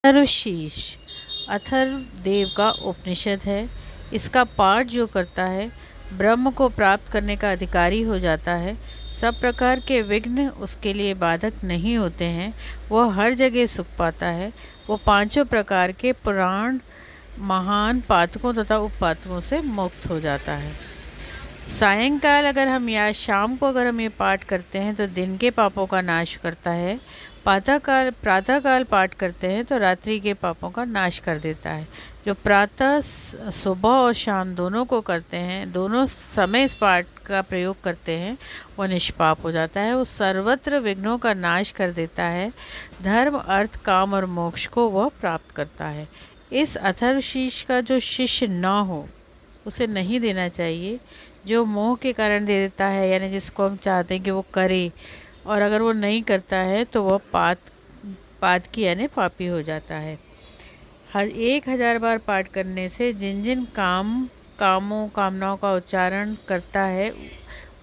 अथर्वशीष अथर्ववेद का उपनिषद है। इसका पाठ जो करता है ब्रह्म को प्राप्त करने का अधिकारी हो जाता है। सब प्रकार के विघ्न उसके लिए बाधक नहीं होते हैं। वह हर जगह सुख पाता है। वो पांचों प्रकार के पुराण महान पातकों तथा उपपातकों से मुक्त हो जाता है। सायंकाल अगर हम या शाम को अगर हम ये पाठ करते हैं तो दिन के पापों का नाश करता है। प्रातःकाल पाठ करते हैं तो रात्रि के पापों का नाश कर देता है। जो प्रातः सुबह और शाम दोनों को करते हैं, दोनों समय इस पाठ का प्रयोग करते हैं, वह निष्पाप हो जाता है। वो सर्वत्र विघ्नों का नाश कर देता है। धर्म अर्थ काम और मोक्ष को वह प्राप्त करता है। इस अथर्वशीष का जो शिष्य न हो उसे नहीं देना चाहिए। जो मोह के कारण दे देता है, यानी जिसको हम चाहते हैं कि वो करे और अगर वो नहीं करता है तो वह पात की यानी पापी हो जाता है। हर 1000 बार पाठ करने से जिन जिन कामनाओं का उच्चारण करता है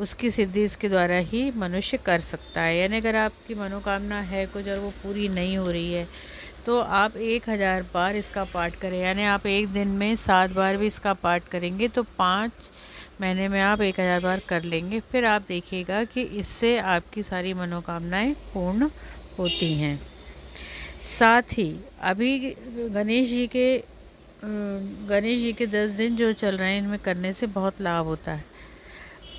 उसकी सिद्धि इसके द्वारा ही मनुष्य कर सकता है। यानी अगर आपकी मनोकामना है कुछ और वो पूरी नहीं हो रही है तो आप 1000 बार इसका पाठ करें। यानी आप एक दिन में 7 बार भी इसका पाठ करेंगे तो 5 महीने में आप 1000 बार कर लेंगे। फिर आप देखिएगा कि इससे आपकी सारी मनोकामनाएं पूर्ण होती हैं। साथ ही अभी गणेश जी के 10 दिन जो चल रहे हैं इनमें करने से बहुत लाभ होता है।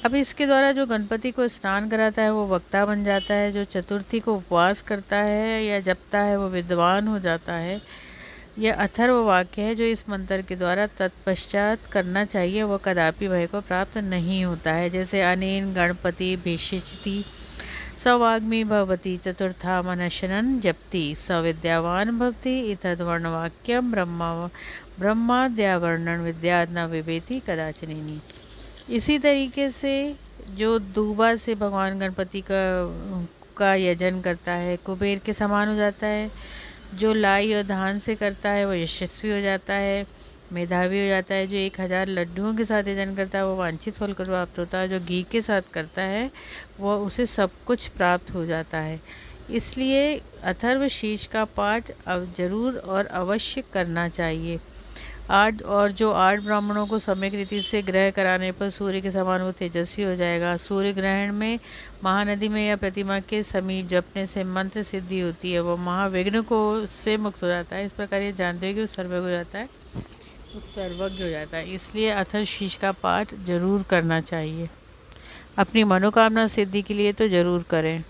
अब इसके द्वारा जो गणपति को स्नान कराता है वो वक्ता बन जाता है। जो चतुर्थी को उपवास करता है या जपता है वो विद्वान हो जाता है। यह अथर्व वाक्य है जो इस मंत्र के द्वारा तत्पश्चात करना चाहिए वह कदापि भय को प्राप्त नहीं होता है। जैसे अनेन गणपति भिषिचति सवाग्मी भवति चतुर्था मनशनन जप्ति सविद्यावान भवति इतद्वर्णवाक्यम ब्रह्माद्यावर्णन विद्यात् न विवेति कदाचनिनी। इसी तरीके से जो दूबा से भगवान गणपति का यजन करता है कुबेर के समान हो जाता है। जो लाई और धान से करता है वो यशस्वी हो जाता है, मेधावी हो जाता है। जो 1000 लड्डुओं के साथ यजन करता है वो वांछित फल को प्राप्त होता है। जो घी के साथ करता है वह उसे सब कुछ प्राप्त हो जाता है। इसलिए अथर्वशीष का पाठ अब जरूर और अवश्य करना चाहिए। 8 ब्राह्मणों को सम्यक रीति से ग्रह कराने पर सूर्य के समान वो तेजस्वी हो जाएगा। सूर्य ग्रहण में महानदी में या प्रतिमा के समीप जपने से मंत्र सिद्धि होती है। वो महाविघ्न को से मुक्त हो जाता है। इस प्रकार ये जानते हो कि वो सर्वज्ञ हो जाता है, वो सर्वज्ञ हो जाता है। इसलिए अथर्वशीष का पाठ जरूर करना चाहिए। अपनी मनोकामना सिद्धि के लिए तो जरूर करें।